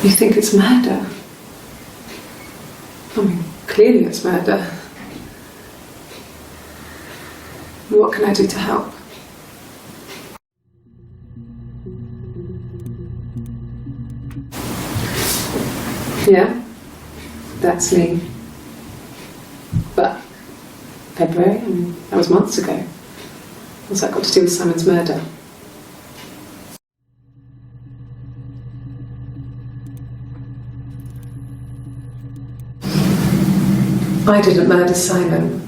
You think it's murder? I mean, clearly it's murder. What can I do to help? Yeah, that's me. But February, I mean, that was months ago. What's that got to do with Simon's murder? I didn't murder Simon.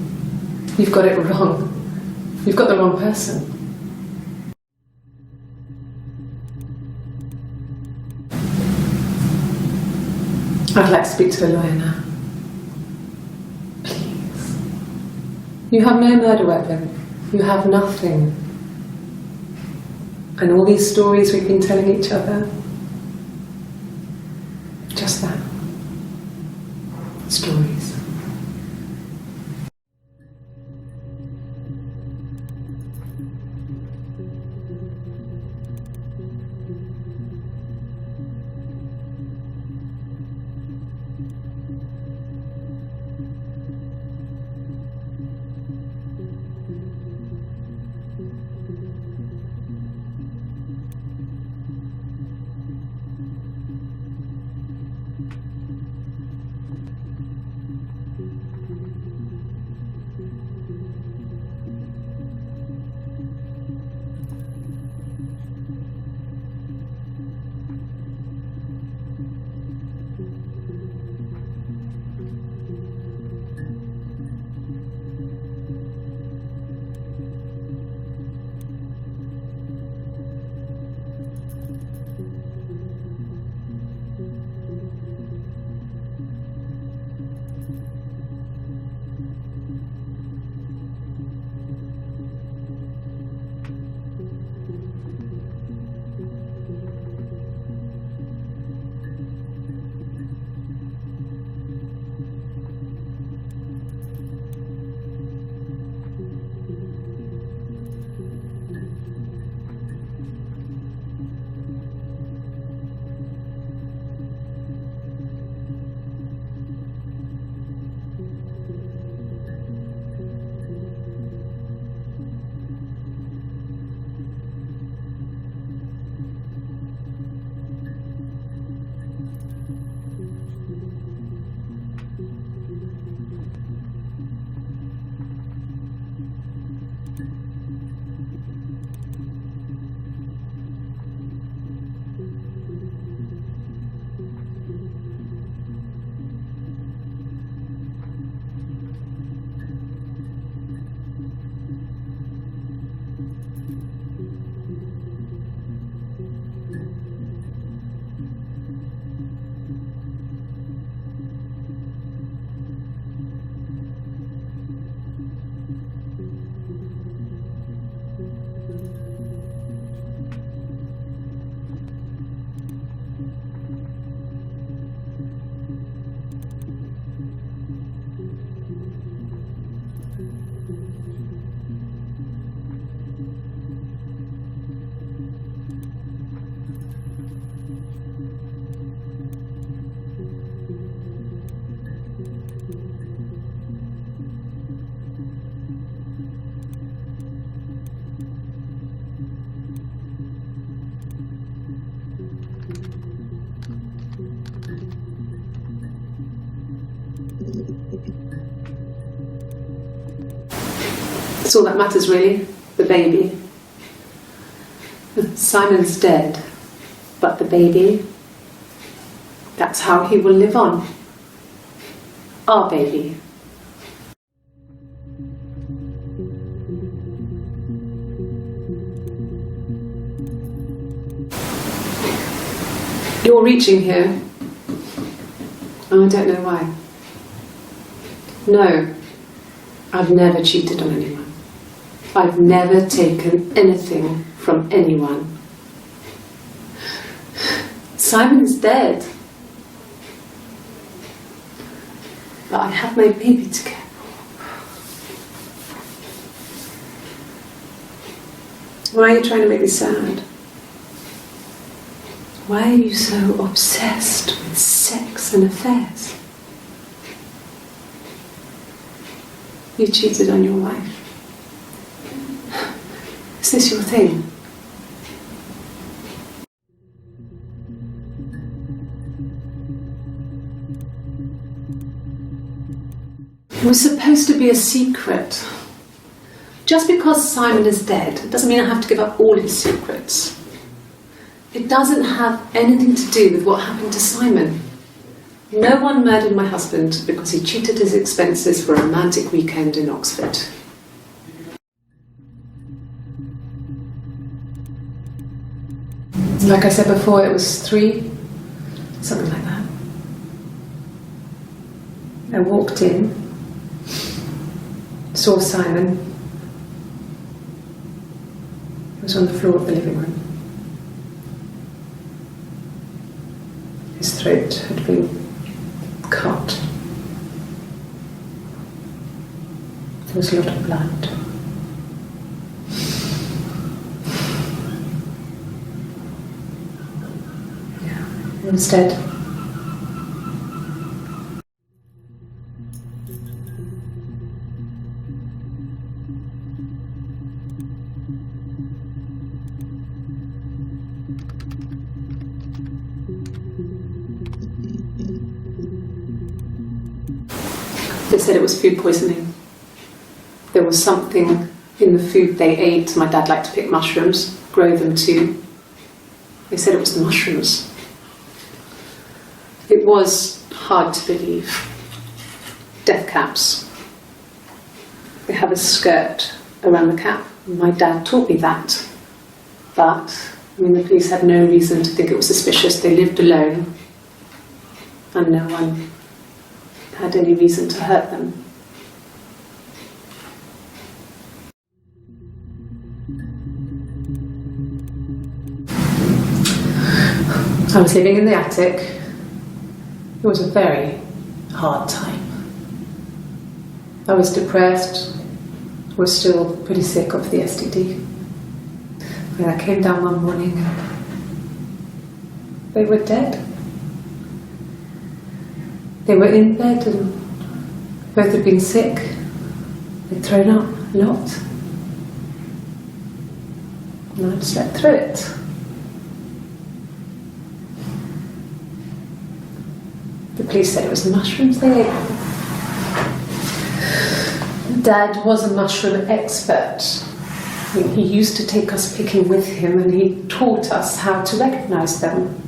You've got it wrong. You've got the wrong person. I'd like to speak to a lawyer now. Please. You have no murder weapon. You have nothing. And all these stories we've been telling each other, just that. Stories. That's all that matters, really. The baby. Simon's dead, but the baby, that's how he will live on. Our baby. You're reaching here. And I don't know why. No, I've never cheated on anyone. I've never taken anything from anyone. Simon's dead. But I have my baby to care for. Why are you trying to make me sad? Why are you so obsessed with sex and affairs? You cheated on your wife. Is this your thing? It was supposed to be a secret. Just because Simon is dead doesn't mean I have to give up all his secrets. It doesn't have anything to do with what happened to Simon. No one murdered my husband because he cheated his expenses for a romantic weekend in Oxford. Like I said before, it was 3, something like that. I walked in, saw Simon. He was on the floor of the living room. His throat had been cut. There was a lot of blood. Yeah, he was dead. They said it was food poisoning. There was something in the food they ate. My dad liked to pick mushrooms, grow them too. They said it was the mushrooms. It was hard to believe. Death caps. They have a skirt around the cap. My dad taught me that. But, the police had no reason to think it was suspicious. They lived alone. And no one had any reason to hurt them. I was living in the attic. It was a very hard time. I was depressed, was still pretty sick of the STD. And I came down one morning and they were dead. They were in bed and both had been sick. They'd thrown up a lot. And I'd slept through it. The police said it was the mushrooms they ate. Dad was a mushroom expert. He used to take us picking with him and he taught us how to recognise them.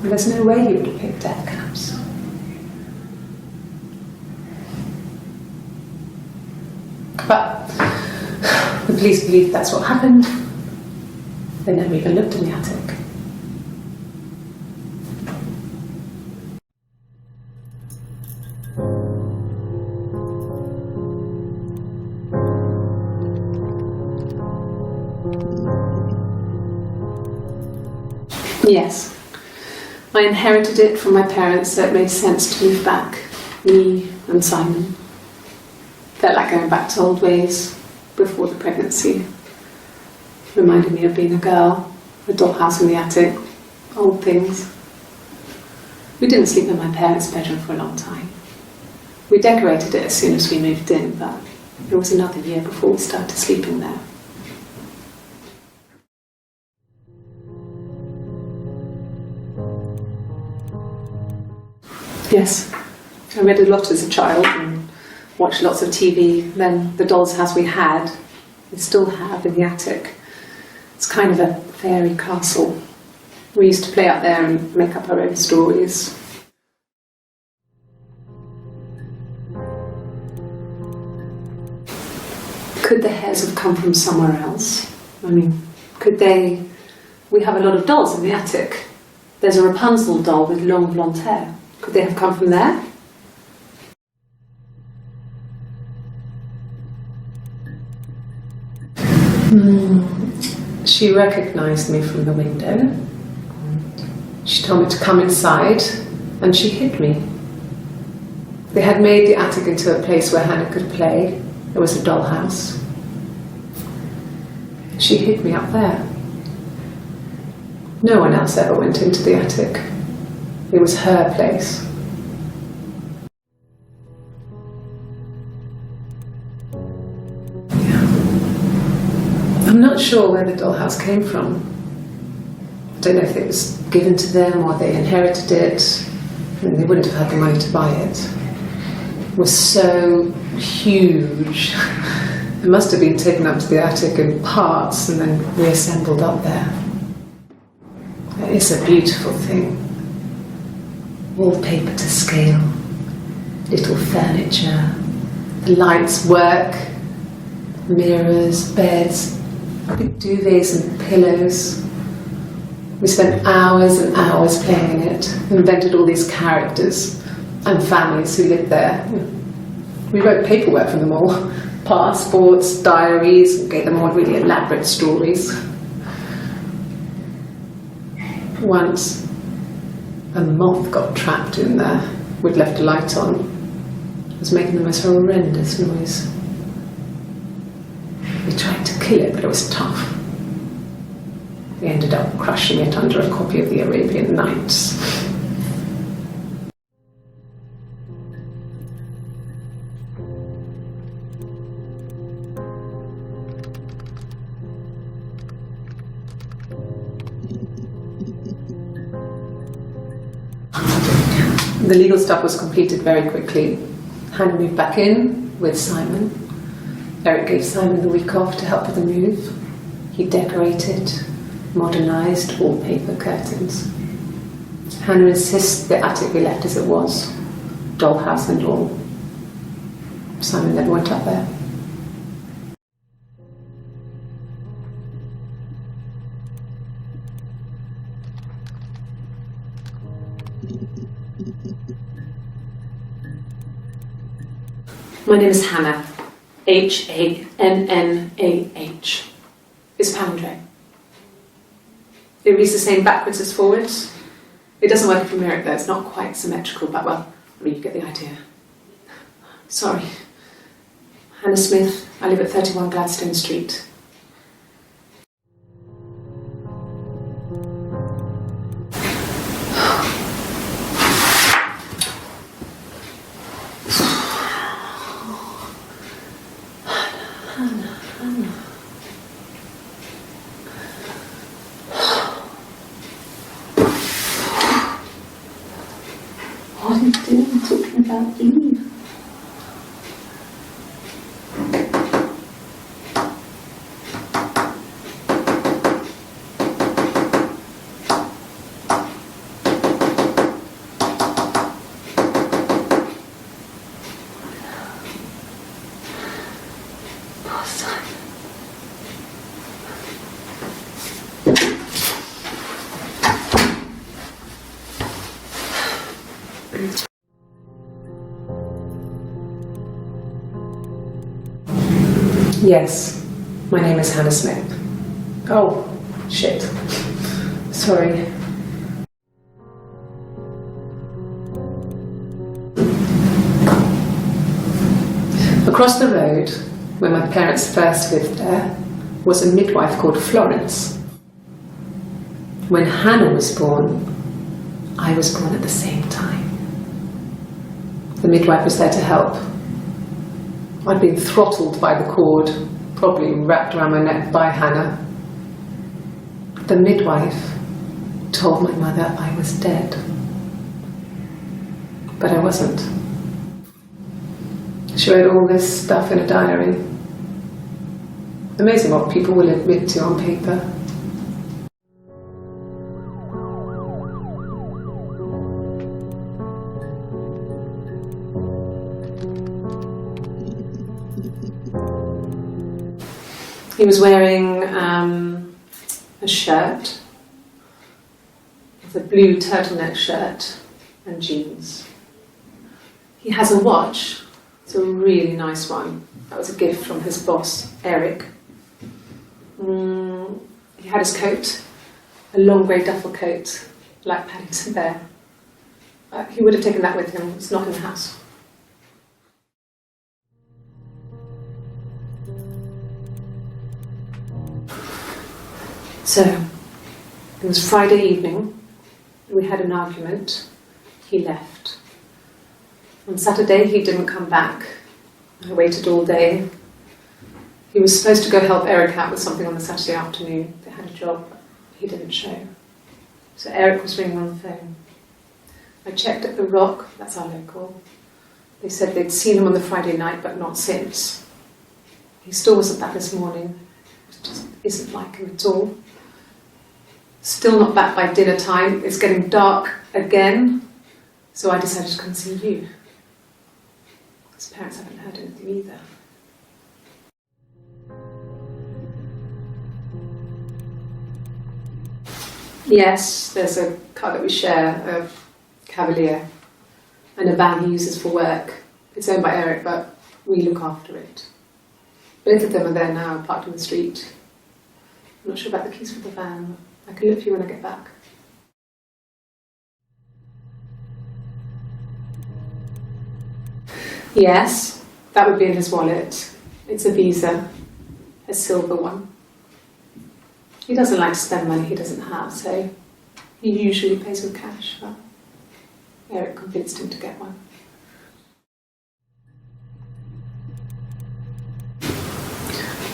There's no way you would have picked death caps. But the police believe that's what happened. They never even looked in the attic. Yes. I inherited it from my parents, so it made sense to move back, me and Simon. Felt like going back to old ways before the pregnancy. Reminded me of being a girl, a dollhouse in the attic, old things. We didn't sleep in my parents' bedroom for a long time. We decorated it as soon as we moved in, but it was another year before we started sleeping there. Yes, I read a lot as a child and watched lots of TV. Then the doll's house we had, we still have in the attic. It's kind of a fairy castle. We used to play out there and make up our own stories. Could the hairs have come from somewhere else? Could they... We have a lot of dolls in the attic. There's a Rapunzel doll with long blonde hair. Could they have come from there? She recognised me from the window. She told me to come inside and she hid me. They had made the attic into a place where Hannah could play. There was a dollhouse. She hid me up there. No one else ever went into the attic. It was her place. I'm not sure where the dollhouse came from. I don't know if it was given to them or they inherited it. I mean, they wouldn't have had the money to buy it. It was so huge. It must have been taken up to the attic in parts and then reassembled up there. It's a beautiful thing. Wallpaper to scale, little furniture, the lights work, mirrors, beds, big duvets and pillows. We spent hours and hours playing in it, invented all these characters and families who lived there. We wrote paperwork for them all, passports, diaries, and gave them all really elaborate stories. Once, a moth got trapped in there. We'd left a light on. It was making the most horrendous noise. We tried to kill it, but it was tough. We ended up crushing it under a copy of the Arabian Nights. The legal stuff was completed very quickly. Hannah moved back in with Simon. Eric gave Simon the week off to help with the move. He decorated, modernised wallpaper, curtains. Hannah insists the attic be left as it was, dollhouse and all. Simon never went up there. My name is Hannah, H-A-N-N-A-H. It's palindrome. It reads the same backwards as forwards. It doesn't work if you mirror it though, it's not quite symmetrical, but well, I mean, you get the idea. Sorry. Hannah Smith, I live at 31 Gladstone Street. What are you doing talking about Eve? Poor Simon. Yes, my name is Hannah Smith. Oh, shit. Sorry. Across the road, where my parents first lived there, was a midwife called Florence. When Hannah was born, I was born at the same time. The midwife was there to help. I'd been throttled by the cord, probably wrapped around my neck by Hannah. The midwife told my mother I was dead. But I wasn't. She wrote all this stuff in a diary. Amazing what people will admit to on paper. He was wearing a shirt, it's a blue turtleneck shirt and jeans. He has a watch, it's a really nice one. That was a gift from his boss, Eric. He had his coat, a long grey duffel coat, like Paddington Bear. He would have taken that with him, it's not in the house. So, It was Friday evening. We had an argument. He left. On Saturday, he didn't come back. I waited all day. He was supposed to go help Eric out with something on the Saturday afternoon. They had a job. He didn't show. So Eric was ringing on the phone. I checked at the Rock, that's our local. They said they'd seen him on the Friday night, but not since. He still wasn't back this morning. It just isn't like him at all. Still not back by dinner time. It's getting dark again. So I decided to come see you. His parents haven't heard anything either. Yes, there's a car that we share, a Cavalier, and a van he uses for work. It's owned by Eric, but we look after it. Both of them are there now, parked in the street. I'm not sure about the keys for the van. I can look for you when I get back. Yes, that would be in his wallet. It's a Visa, a silver one. He doesn't like to spend money he doesn't have, so he usually pays with cash, but Eric convinced him to get one.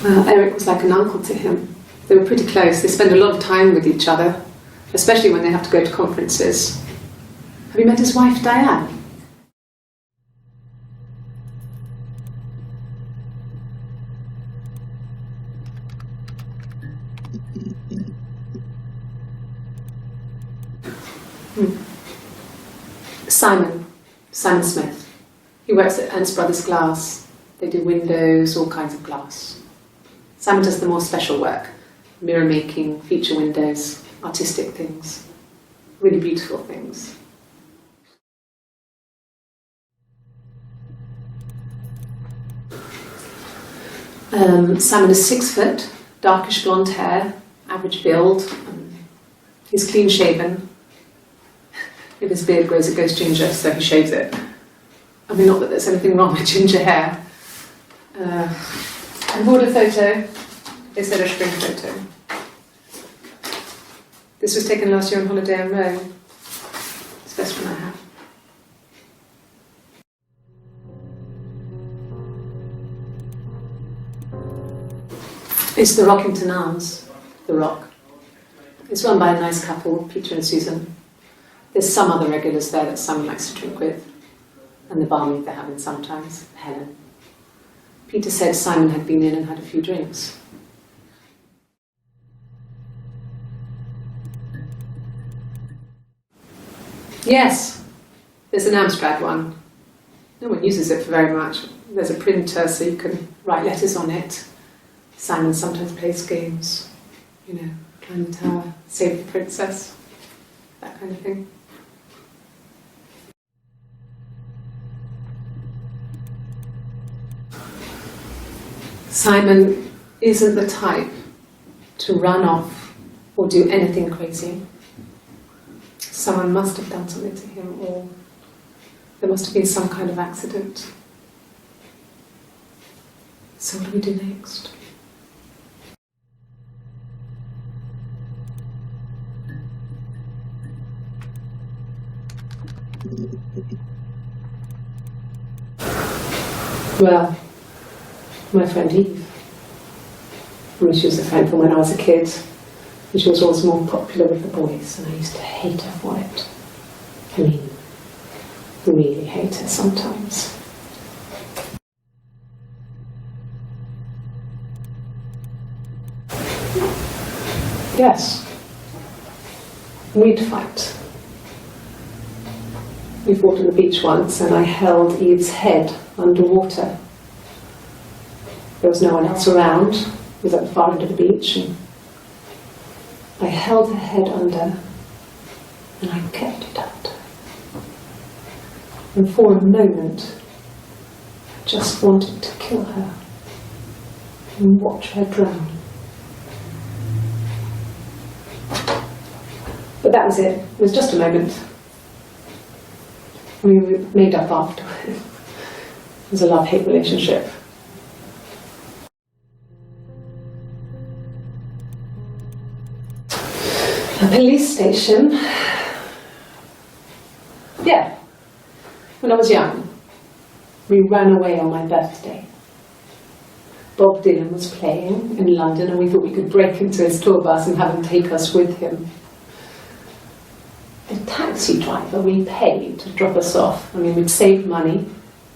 Well, Eric was like an uncle to him. They were pretty close. They spend a lot of time with each other, especially when they have to go to conferences. Have you met his wife, Diane? Simon Smith. He works at Ernst Brothers Glass. They do windows, all kinds of glass. Simon does the more special work, mirror making, feature windows, artistic things, really beautiful things. Simon is 6 foot, darkish blonde hair, average build. He's clean shaven. If his beard grows, it goes ginger, so he shaves it. I mean, not that there's anything wrong with ginger hair. I bought a photo. They said a spring photo. This was taken last year on holiday in Rome. It's the best one I have. It's the Rockington Arms, the Rock. It's run by a nice couple, Peter and Susan. There's some other regulars there that Simon likes to drink with, and the barmaid they're having sometimes, Helen. Peter said Simon had been in and had a few drinks. Yes, there's an Amstrad one. No one uses it for very much. There's a printer so you can write letters on it. Simon sometimes plays games, you know, climb the tower, save the princess, that kind of thing. Simon isn't the type to run off or do anything crazy. Someone must have done something to him, or there must have been some kind of accident. So what do we do next? Well, my friend Eve. I mean, she was a friend from when I was a kid, and she was always more popular with the boys, and I used to hate her for it. I mean, really hate her sometimes. Yes, we'd fight. We fought on the beach once, and I held Eve's head underwater. There was no one else around. It was at the far end of the beach, and I held her head under, and I kept it under. And for a moment, I just wanted to kill her and watch her drown. But that was it. It was just a moment. We made up after. It was a love-hate relationship. A police station. Yeah. When I was young, we ran away on my birthday. Bob Dylan was playing in London and we thought we could break into his tour bus and have him take us with him. The taxi driver we paid to drop us off, I mean, we'd saved money,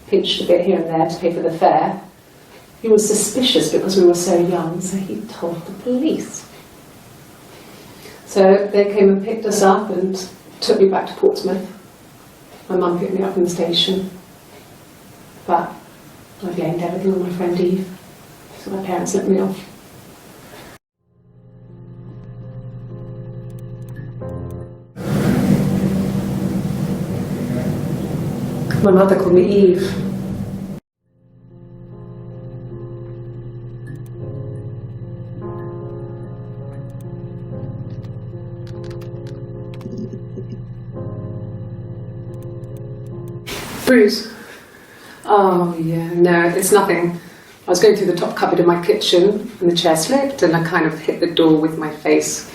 pinched a bit here and there to pay for the fare. He was suspicious because we were so young, so he told the police. So they came and picked us up and took me back to Portsmouth. My mum picked me up from the station. But I blamed everything on my friend Eve, so my parents let me off. My mother called me Eve. Bruise? Oh yeah, no, it's nothing. I was going through the top cupboard in my kitchen and the chair slipped and I kind of hit the door with my face.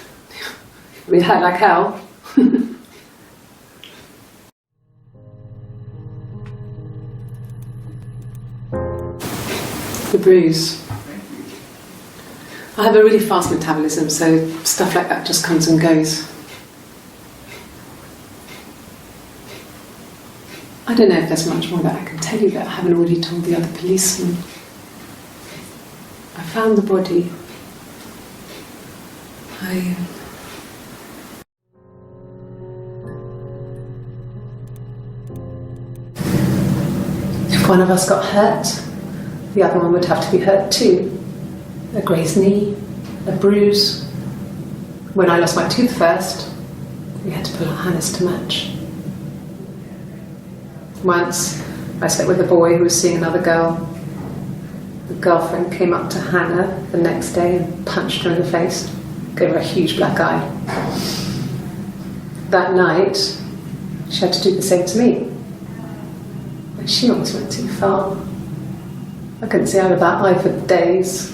I mean, it hurt like hell. The bruise. I have a really fast metabolism, so stuff like that just comes and goes. I don't know if there's much more that I can tell you that I haven't already told the other policemen. I found the body. If one of us got hurt, the other one would have to be hurt too. A grazed knee, a bruise. When I lost my tooth first, we had to pull our harness to match. Once, I slept with a boy who was seeing another girl. The girlfriend came up to Hannah the next day and punched her in the face, gave her a huge black eye. That night, she had to do the same to me. But she almost went too far. I couldn't see out of that eye for days.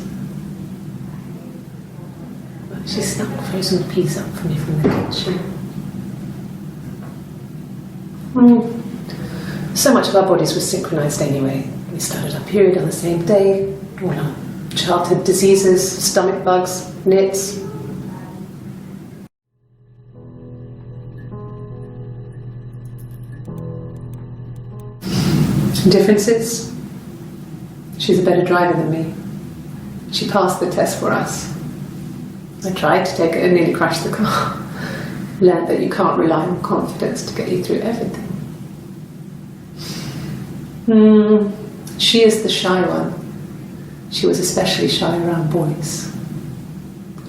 She snuck frozen peas up for me from the kitchen. So much of our bodies were synchronised anyway. We started our period on the same day, all our childhood diseases, stomach bugs, nits. Differences? She's a better driver than me. She passed the test for us. I tried to take it and nearly crashed the car. Learned that you can't rely on confidence to get you through everything. She is the shy one. She was especially shy around boys.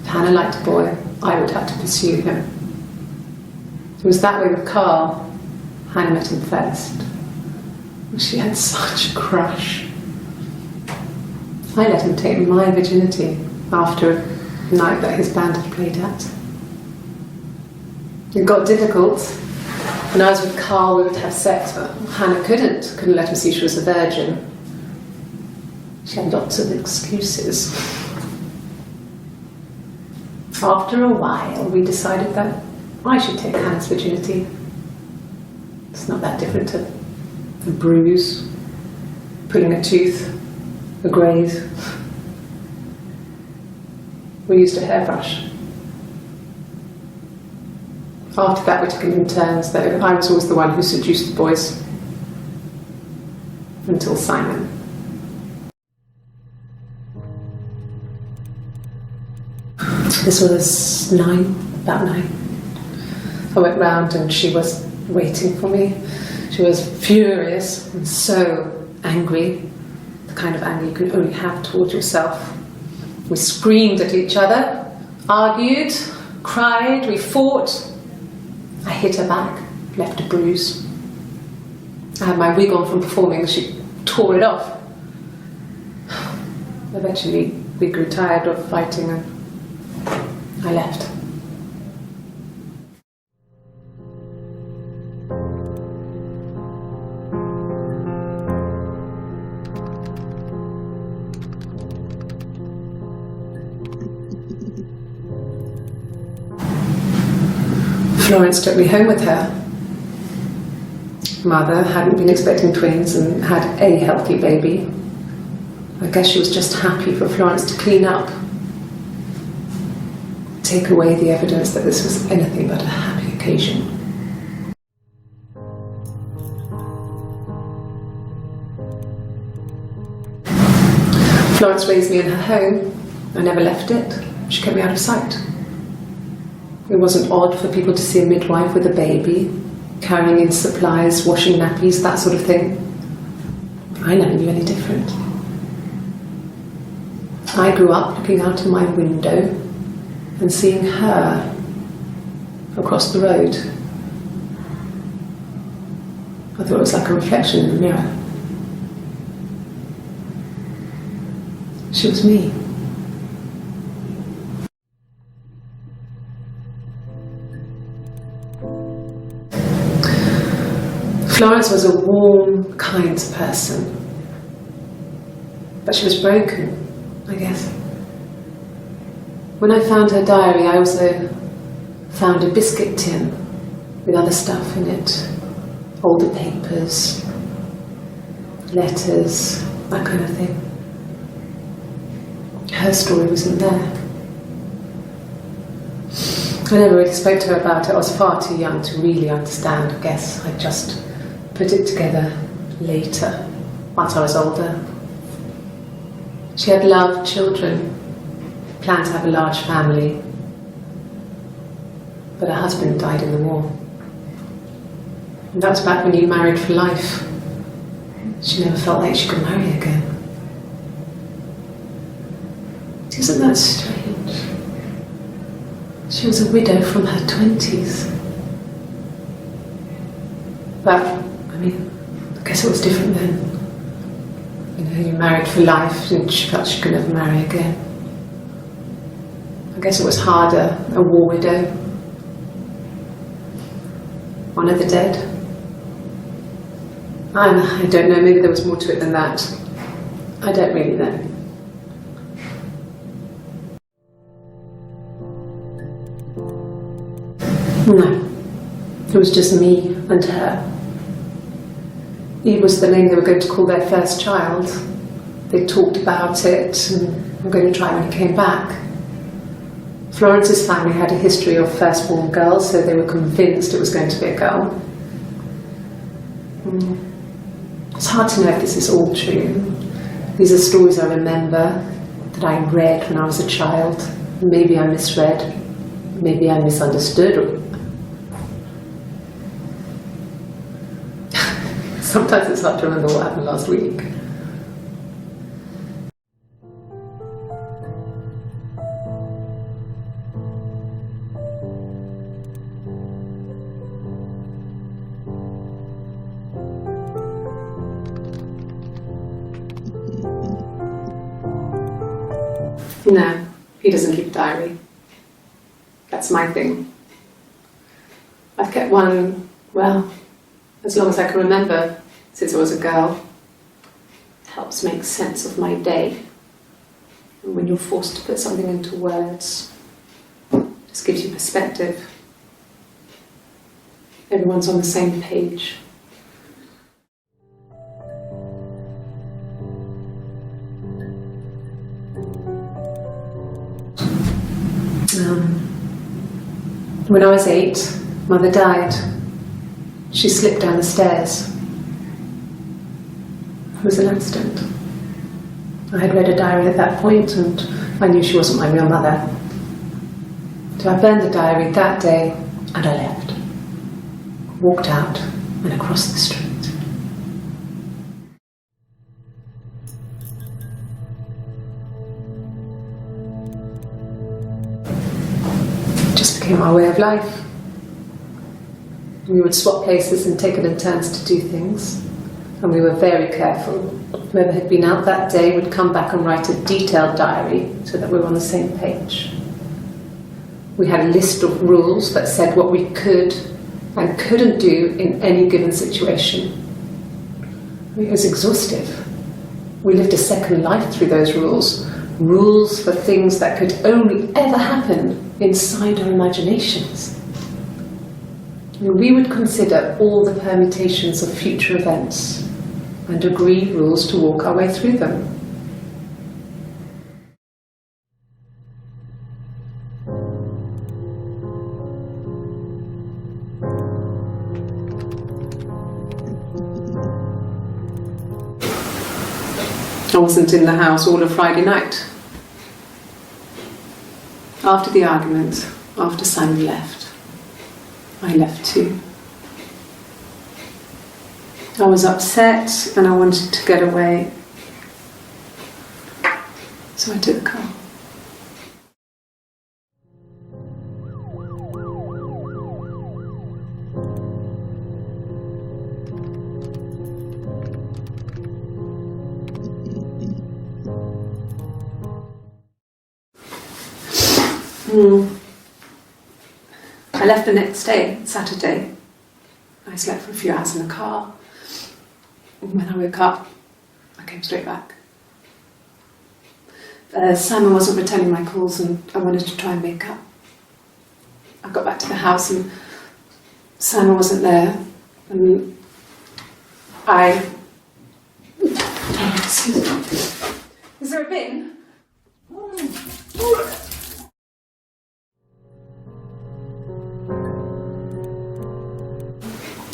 If Hannah liked a boy, I would have to pursue him. It was that way with Carl. Hannah met him first. She had such a crush. I let him take my virginity after a night that his band had played at. It got difficult. When I was with Carl, we would have sex, but Hannah couldn't let him see she was a virgin. She had lots of excuses. After a while, we decided that I should take Hannah's virginity. It's not that different to a bruise, pulling a tooth, a graze. We used a hairbrush. After that, we took it in turns, though I was always the one who seduced the boys. Until Simon. This was about 9. I went round and she was waiting for me. She was furious and so angry, the kind of anger you can only have towards yourself. We screamed at each other, argued, cried, we fought. I hit her back, left a bruise. I had my wig on from performing, she tore it off. Eventually, we grew tired of fighting and I left. Florence took me home with her. Mother hadn't been expecting twins and had a healthy baby. I guess she was just happy for Florence to clean up, take away the evidence that this was anything but a happy occasion. Florence raised me in her home. I never left it. She kept me out of sight. It wasn't odd for people to see a midwife with a baby, carrying in supplies, washing nappies, that sort of thing. I never knew any different. I grew up looking out of my window and seeing her across the road. I thought it was like a reflection in the mirror. She was me. Florence was a warm, kind person, but she was broken, I guess. When I found her diary, I also found a biscuit tin with other stuff in it, older papers, letters, that kind of thing. Her story wasn't there. I never really spoke to her about it. I was far too young to really understand, I guess. I just put it together later, once I was older. She had loved children, planned to have a large family, but her husband died in the war. And that was back when you married for life. She never felt like she could marry again. Isn't that strange? She was a widow from her 20s. But, I mean, I guess it was different then. You know, you married for life and she felt she could never marry again. I guess it was harder, a war widow. One of the dead. I don't know, maybe there was more to it than that. I don't really know. No, it was just me and her. Eve was the name they were going to call their first child. They talked about it and were going to try when he came back. Florence's family had a history of firstborn girls, so they were convinced it was going to be a girl. It's hard to know if this is all true. These are stories I remember, that I read when I was a child. Maybe I misread, maybe I misunderstood. Sometimes it's hard to remember what happened last week. No, he doesn't keep a diary. That's my thing. I've kept one, well, as long as I can remember, since I was a girl. It helps make sense of my day. And when you're forced to put something into words, it just gives you perspective. Everyone's on the same page. When I was 8, Mother died. She slipped down the stairs. It was an accident. I had read a diary at that point and I knew she wasn't my real mother. So I burned the diary that day and I left. Walked out and across the street. It just became our way of life. We would swap places and take it in turns to do things. And we were very careful. Whoever had been out that day would come back and write a detailed diary so that we were on the same page. We had a list of rules that said what we could and couldn't do in any given situation. It was exhaustive. We lived a second life through those rules. Rules for things that could only ever happen inside our imaginations. we would consider all the permutations of future events and agree rules to walk our way through them. I wasn't in the house all of Friday night. After the argument, after Simon left, I left too. I was upset and I wanted to get away, so I took the car. I left the next day, Saturday. I slept for a few hours in the car. And when I woke up, I came straight back. Simon wasn't returning my calls and I wanted to try and make up. I got back to the house and Simon wasn't there. And Is there a bin?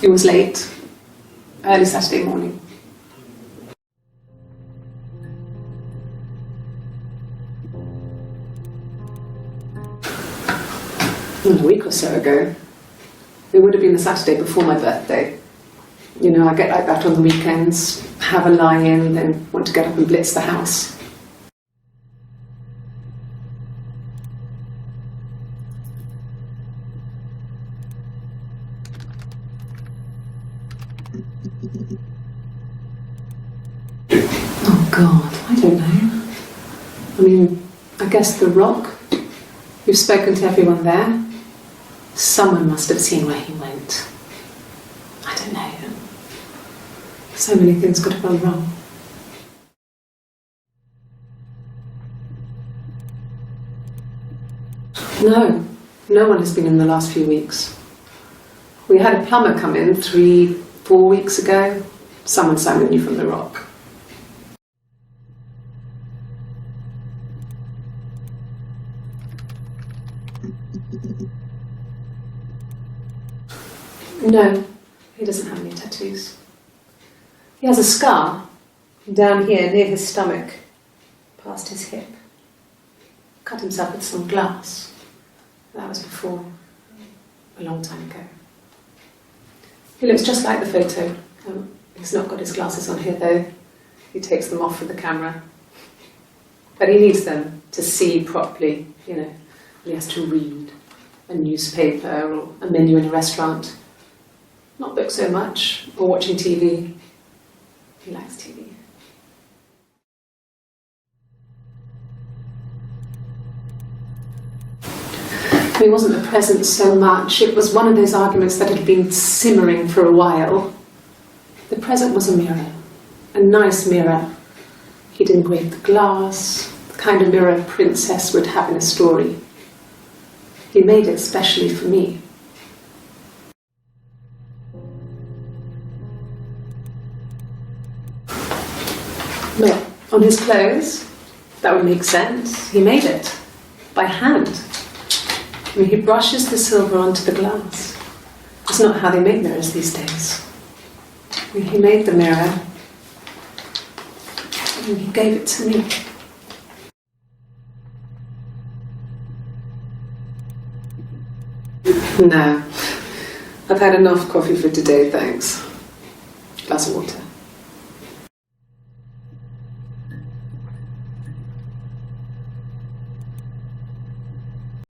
It was late, early Saturday morning. A week or so ago, it would have been the Saturday before my birthday. You know, I get like that on the weekends, have a lie-in, then want to get up and blitz the house. Oh God, I don't know. I mean, I guess the Rock. You've spoken to everyone there. Someone must have seen where he went. I don't know. So many things could have gone wrong. No one has been in the last few weeks. We had a plumber come in 3-4 weeks ago. Someone Simon knew from the Rock. No, he doesn't have any tattoos. He has a scar down here near his stomach, past his hip. Cut himself with some glass. That was before, a long time ago. He looks just like the photo. He's not got his glasses on here though. He takes them off with the camera. But he needs them to see properly, you know. He has to read a newspaper or a menu in a restaurant. Not books so much, or watching TV. He likes TV. It wasn't the present so much, it was one of those arguments that had been simmering for a while. The present was a mirror, a nice mirror. He'd engraved the glass, the kind of mirror a princess would have in a story. He made it specially for me. Well, on his clothes, that would make sense. He made it by hand. I mean, he brushes the silver onto the glass. It's not how they make mirrors these days. I mean, he made the mirror and he gave it to me. No, I've had enough coffee for today, thanks. Glass of water.